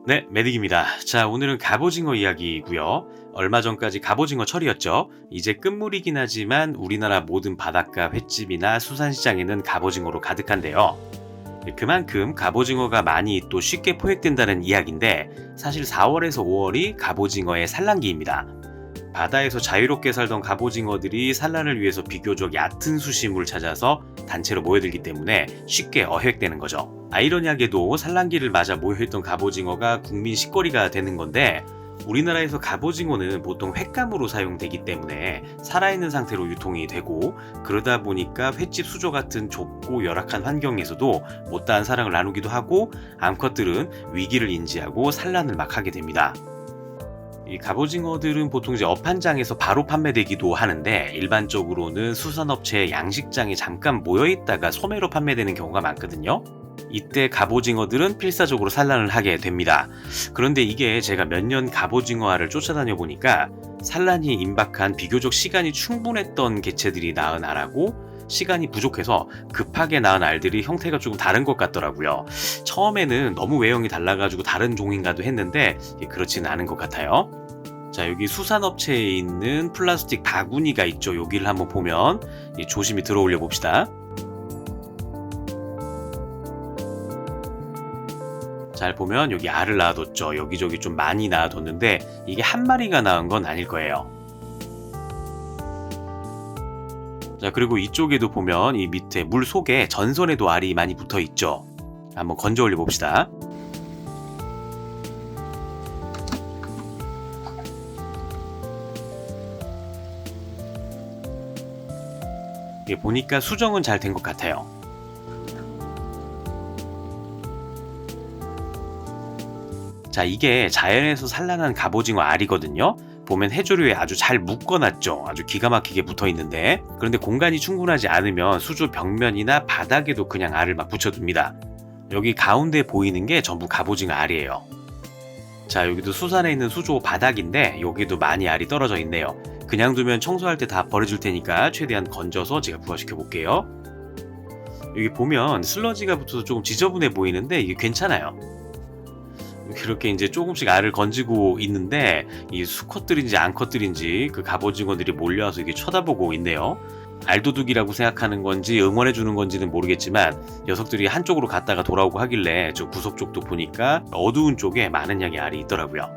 네, 메딕입니다. 자, 오늘은 갑오징어 이야기고요. 얼마 전까지 갑오징어 철이었죠. 이제 끝물이긴 하지만 우리나라 모든 바닷가 횟집이나 수산시장에는 갑오징어로 가득한데요. 그만큼 갑오징어가 많이 또 쉽게 포획된다는 이야기인데 사실 4월에서 5월이 갑오징어의 산란기입니다. 바다에서 자유롭게 살던 갑오징어들이 산란을 위해서 비교적 얕은 수심을 찾아서 단체로 모여들기 때문에 쉽게 어획되는 거죠. 아이러니하게도 산란기를 맞아 모여있던 갑오징어가 국민 식거리가 되는 건데 우리나라에서 갑오징어는 보통 횟감으로 사용되기 때문에 살아있는 상태로 유통이 되고 그러다 보니까 횟집 수조 같은 좁고 열악한 환경에서도 못다한 사랑을 나누기도 하고 암컷들은 위기를 인지하고 산란을 막 하게 됩니다. 이 갑오징어들은 보통 이제 어판장에서 바로 판매되기도 하는데 일반적으로는 수산업체의 양식장에 잠깐 모여있다가 소매로 판매되는 경우가 많거든요. 이때 갑오징어들은 필사적으로 산란을 하게 됩니다. 그런데 이게 제가 몇 년 갑오징어알을 쫓아다녀 보니까 산란이 임박한 비교적 시간이 충분했던 개체들이 낳은 알하고 시간이 부족해서 급하게 낳은 알들이 형태가 조금 다른 것 같더라고요. 처음에는 너무 외형이 달라가지고 다른 종인가도 했는데 그렇지는 않은 것 같아요. 자, 여기 수산업체에 있는 플라스틱 바구니가 있죠. 여기를 한번 보면 조심히 들어 올려 봅시다. 잘 보면 여기 알을 낳아뒀죠. 여기저기 좀 많이 낳아뒀는데 이게 한 마리가 낳은 건 아닐 거예요. 자, 그리고 이쪽에도 보면 이 밑에 물 속에 전선에도 알이 많이 붙어 있죠. 한번 건져 올려 봅시다. 이게 보니까 수정은 잘 된 것 같아요. 자, 이게 자연에서 산란한 갑오징어 알이거든요. 보면 해조류에 아주 잘 묶어놨죠. 아주 기가 막히게 붙어 있는데 그런데 공간이 충분하지 않으면 수조 벽면이나 바닥에도 그냥 알을 막 붙여둡니다. 여기 가운데 보이는 게 전부 갑오징어 알이에요. 자, 여기도 수산에 있는 수조 바닥인데 여기도 많이 알이 떨어져 있네요. 그냥 두면 청소할 때 다 버려질 테니까 최대한 건져서 제가 부화시켜 볼게요. 여기 보면 슬러지가 붙어서 조금 지저분해 보이는데 이게 괜찮아요. 그렇게 이제 조금씩 알을 건지고 있는데 이 수컷들인지 암컷들인지 그 갑오징어들이 몰려와서 이게 쳐다보고 있네요. 알도둑이라고 생각하는 건지 응원해 주는 건지는 모르겠지만 녀석들이 한쪽으로 갔다가 돌아오고 하길래 저 구석 쪽도 보니까 어두운 쪽에 많은 양의 알이 있더라고요.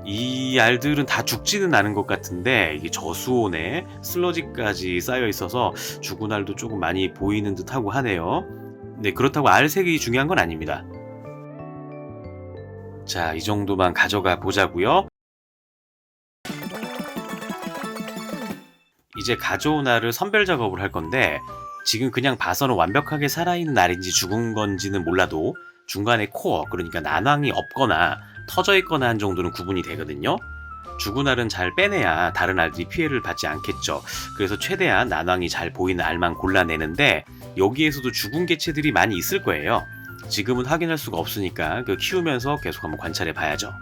이 알들은 다 죽지는 않은 것 같은데 이게 저수온에 슬러지까지 쌓여 있어서 죽은 알도 조금 많이 보이는 듯하고 하네요. 네, 그렇다고 알색이 중요한 건 아닙니다. 자, 이 정도만 가져가 보자고요. 이제 가져온 알을 선별 작업을 할 건데 지금 그냥 봐서는 완벽하게 살아있는 알인지 죽은 건지는 몰라도 중간에 코어, 그러니까 난황이 없거나 터져 있거나 한 정도는 구분이 되거든요. 죽은 알은 잘 빼내야 다른 알들이 피해를 받지 않겠죠. 그래서 최대한 난황이 잘 보이는 알만 골라내는데 여기에서도 죽은 개체들이 많이 있을 거예요. 지금은 확인할 수가 없으니까 키우면서 계속 한번 관찰해 봐야죠.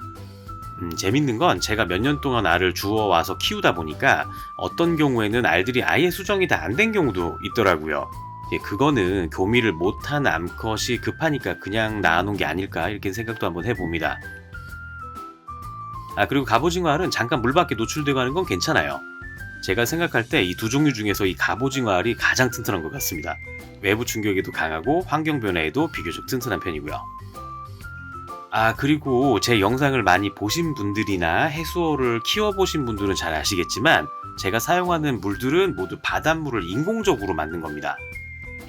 재밌는 건 제가 몇 년 동안 알을 주워와서 키우다 보니까 어떤 경우에는 알들이 아예 수정이 다 안 된 경우도 있더라고요. 그거는 교미를 못한 암컷이 급하니까 그냥 낳아놓은 게 아닐까 이렇게 생각도 한번 해봅니다. 그리고 갑오징어 알은 잠깐 물 밖에 노출되고 하는 건 괜찮아요. 제가 생각할 때 이 두 종류 중에서 이 갑오징어 알이 가장 튼튼한 것 같습니다. 외부 충격에도 강하고 환경 변화에도 비교적 튼튼한 편이고요. 그리고 제 영상을 많이 보신 분들이나 해수어를 키워보신 분들은 잘 아시겠지만 제가 사용하는 물들은 모두 바닷물을 인공적으로 만든 겁니다.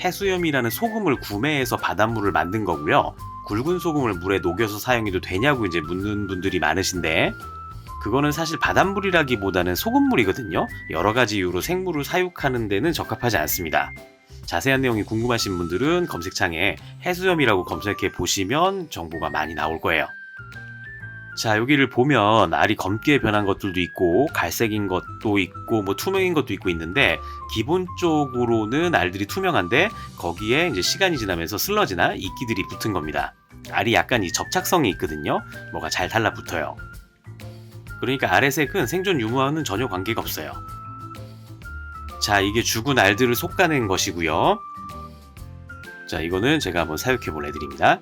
해수염이라는 소금을 구매해서 바닷물을 만든 거고요. 굵은 소금을 물에 녹여서 사용해도 되냐고 이제 묻는 분들이 많으신데 그거는 사실 바닷물이라기보다는 소금물이거든요. 여러 가지 이유로 생물을 사육하는 데는 적합하지 않습니다. 자세한 내용이 궁금하신 분들은 검색창에 해수염이라고 검색해 보시면 정보가 많이 나올 거예요. 자, 여기를 보면 알이 검게 변한 것들도 있고 갈색인 것도 있고 뭐 투명인 것도 있고 있는데 기본적으로는 알들이 투명한데 거기에 이제 시간이 지나면서 슬러지나 이끼들이 붙은 겁니다. 알이 약간 이 접착성이 있거든요. 뭐가 잘 달라붙어요. 그러니까 알의 색은 생존 유무와는 전혀 관계가 없어요. 자, 이게 죽은 알들을 솎아낸 것이고요. 자, 이거는 제가 한번 사육해 볼 애들입니다.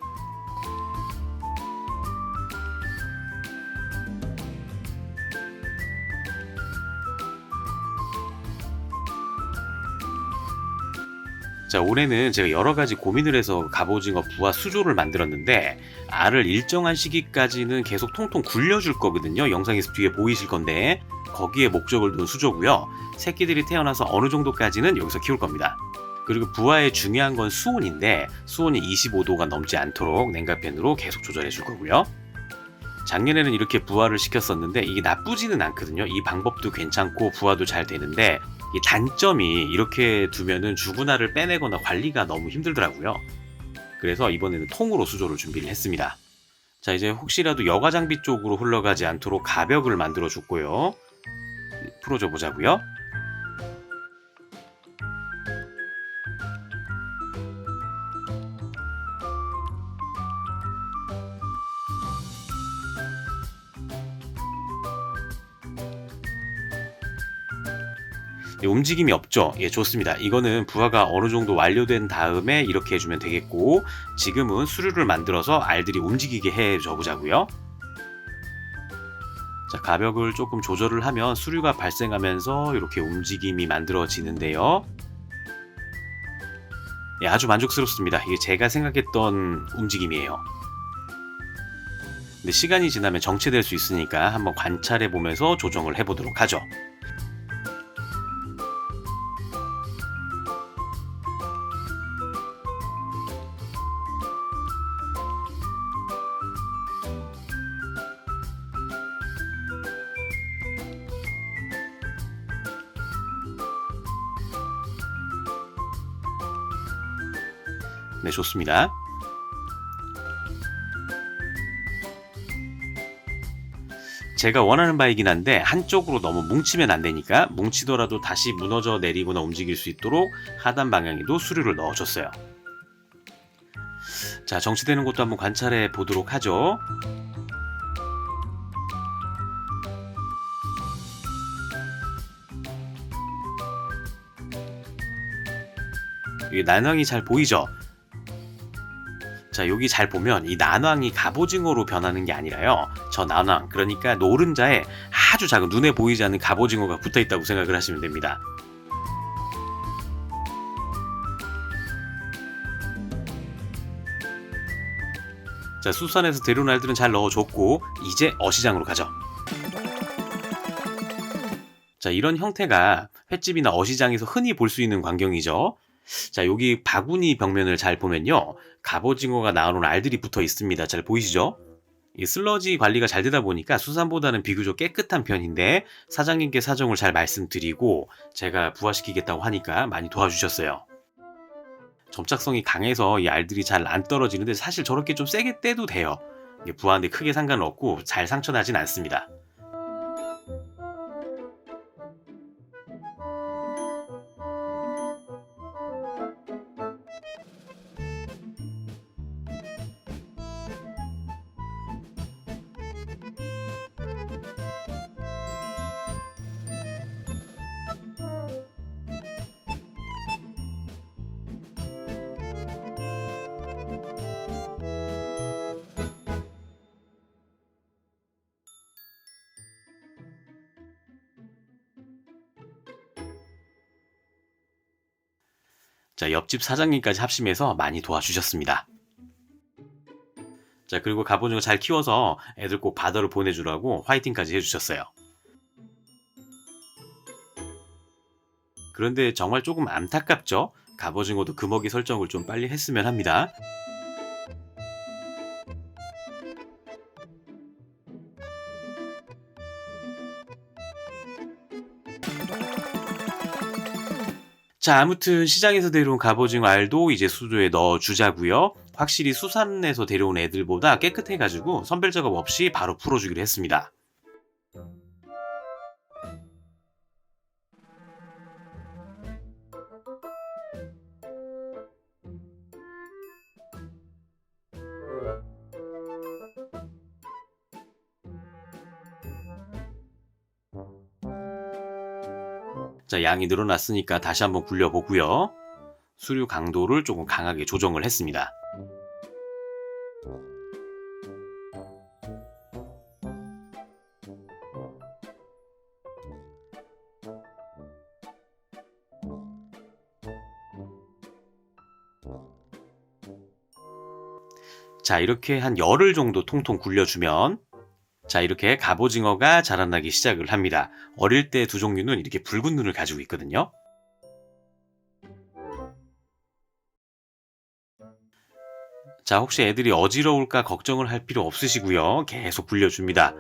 자, 올해는 제가 여러 가지 고민을 해서 갑오징어 부화 수조를 만들었는데, 알을 일정한 시기까지는 계속 통통 굴려줄 거거든요. 영상에서 뒤에 보이실 건데, 거기에 목적을 둔 수조고요. 새끼들이 태어나서 어느 정도까지는 여기서 키울 겁니다. 그리고 부화에 중요한 건 수온인데, 수온이 25도가 넘지 않도록 냉각팬으로 계속 조절해 줄 거고요. 작년에는 이렇게 부화를 시켰었는데 이게 나쁘지는 않거든요. 이 방법도 괜찮고 부화도 잘 되는데, 이 단점이 이렇게 두면은 죽은 알을 빼내거나 관리가 너무 힘들더라고요. 그래서 이번에는 통으로 수조를 준비를 했습니다. 자, 이제 혹시라도 여과 장비 쪽으로 흘러가지 않도록 가벽을 만들어 줬고요. 풀어줘 보자고요. 예, 움직임이 없죠. 예, 좋습니다. 이거는 부화가 어느 정도 완료된 다음에 이렇게 해주면 되겠고, 지금은 수류를 만들어서 알들이 움직이게 해줘 보자고요. 자, 가벽을 조금 조절을 하면 수류가 발생하면서 이렇게 움직임이 만들어지는데요. 예, 아주 만족스럽습니다. 이게 제가 생각했던 움직임이에요. 근데 시간이 지나면 정체될 수 있으니까 한번 관찰해 보면서 조정을 해보도록 하죠. 네, 좋습니다. 제가 원하는 바이긴 한데 한쪽으로 너무 뭉치면 안 되니까, 뭉치더라도 다시 무너져 내리거나 움직일 수 있도록 하단 방향에도 수류를 넣어줬어요. 자, 정체되는 것도 한번 관찰해 보도록 하죠. 이게 난황이 잘 보이죠? 자, 여기 잘 보면 이 난황이 갑오징어로 변하는 게 아니라요, 저 난황, 그러니까 노른자에 아주 작은 눈에 보이지 않는 갑오징어가 붙어 있다고 생각을 하시면 됩니다. 자, 수산에서 데려온 알들은 잘 넣어줬고, 이제 어시장으로 가죠. 자, 이런 형태가 횟집이나 어시장에서 흔히 볼 수 있는 광경이죠. 자, 여기 바구니 벽면을 잘 보면요, 갑오징어가 낳아놓은 알들이 붙어 있습니다. 잘 보이시죠? 이 슬러지 관리가 잘 되다 보니까 수산보다는 비교적 깨끗한 편인데, 사장님께 사정을 잘 말씀드리고 제가 부화시키겠다고 하니까 많이 도와주셨어요. 접착성이 강해서 이 알들이 잘 안 떨어지는데, 사실 저렇게 좀 세게 떼도 돼요. 이게 부화하는데 크게 상관은 없고 잘 상처나진 않습니다. 자, 옆집 사장님까지 합심해서 많이 도와주셨습니다. 자, 그리고 갑오징어 잘 키워서 애들 꼭 바다로 보내주라고 화이팅까지 해주셨어요. 그런데 정말 조금 안타깝죠? 갑오징어도 금어기 설정을 좀 빨리 했으면 합니다. 자, 아무튼 시장에서 데려온 갑오징어 알도 이제 수조에 넣어 주자고요. 확실히 수산에서 데려온 애들보다 깨끗해가지고 선별 작업 없이 바로 풀어주기로 했습니다. 자, 양이 늘어났으니까 다시 한번 굴려보고요. 수류 강도를 조금 강하게 조정을 했습니다. 자, 이렇게 한 열흘 정도 통통 굴려주면 자, 이렇게 갑오징어가 자라나기 시작을 합니다. 어릴 때 두 종류는 이렇게 붉은 눈을 가지고 있거든요. 자, 혹시 애들이 어지러울까 걱정을 할 필요 없으시고요. 계속 굴려줍니다.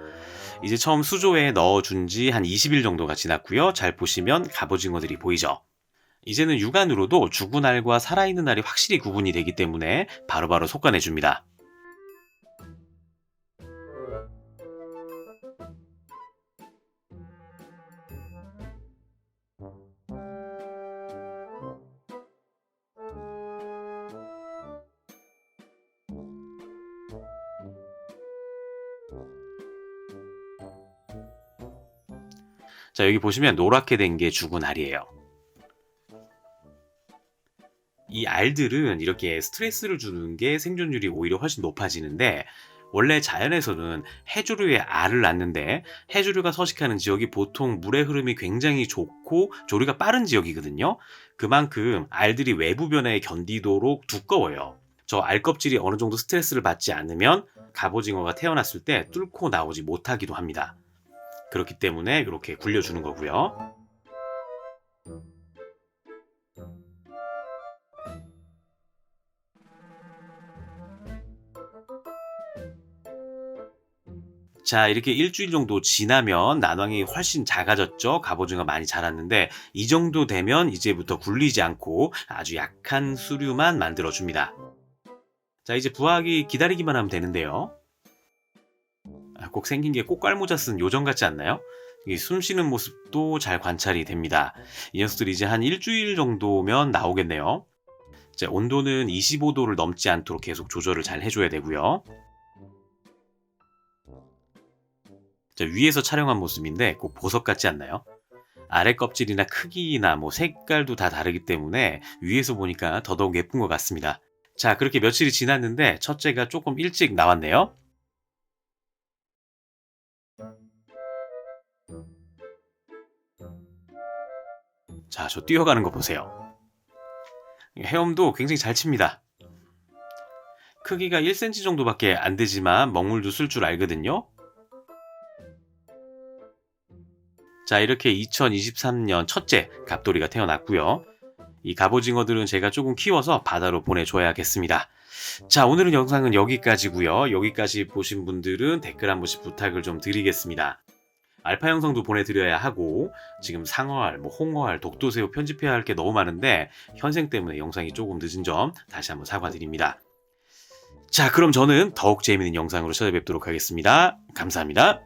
이제 처음 수조에 넣어준 지 한 20일 정도가 지났고요. 잘 보시면 갑오징어들이 보이죠. 이제는 육안으로도 죽은 알과 살아있는 알이 확실히 구분이 되기 때문에 바로바로 솎아내줍니다. 자, 여기 보시면 노랗게 된 게 죽은 알이에요. 이 알들은 이렇게 스트레스를 주는 게 생존율이 오히려 훨씬 높아지는데 원래 자연에서는 해조류의 알을 낳는데 해조류가 서식하는 지역이 보통 물의 흐름이 굉장히 좋고 조류가 빠른 지역이거든요. 그만큼 알들이 외부 변화에 견디도록 두꺼워요. 저 알 껍질이 어느 정도 스트레스를 받지 않으면 갑오징어가 태어났을 때 뚫고 나오지 못하기도 합니다. 그렇기 때문에 이렇게 굴려주는 거고요. 자, 이렇게 일주일 정도 지나면 난황이 훨씬 작아졌죠. 갑오징어 많이 자랐는데 이 정도 되면 이제부터 굴리지 않고 아주 약한 수류만 만들어줍니다. 자, 이제 부화하기 기다리기만 하면 되는데요. 꼭 생긴 게 꽃갈모자 쓴 요정 같지 않나요? 이 숨 쉬는 모습도 잘 관찰이 됩니다. 이 녀석들이 이제 한 일주일 정도면 나오겠네요. 자, 온도는 25도를 넘지 않도록 계속 조절을 잘 해줘야 되고요. 자, 위에서 촬영한 모습인데 꼭 보석 같지 않나요? 아래 껍질이나 크기나 뭐 색깔도 다 다르기 때문에 위에서 보니까 더더욱 예쁜 것 같습니다. 자, 그렇게 며칠이 지났는데 첫째가 조금 일찍 나왔네요. 자, 저 뛰어가는 거 보세요. 헤엄도 굉장히 잘 칩니다. 크기가 1cm 정도밖에 안 되지만 먹물도 쓸 줄 알거든요. 자, 이렇게 2023년 첫째 갑돌이가 태어났고요. 이 갑오징어들은 제가 조금 키워서 바다로 보내줘야겠습니다. 자, 오늘은 영상은 여기까지고요. 여기까지 보신 분들은 댓글 한 번씩 부탁을 좀 드리겠습니다. 알파 영상도 보내드려야 하고 지금 상어알, 홍어알, 독도새우 편집해야 할 게 너무 많은데 현생 때문에 영상이 조금 늦은 점 다시 한번 사과드립니다. 자, 그럼 저는 더욱 재미있는 영상으로 찾아뵙도록 하겠습니다. 감사합니다.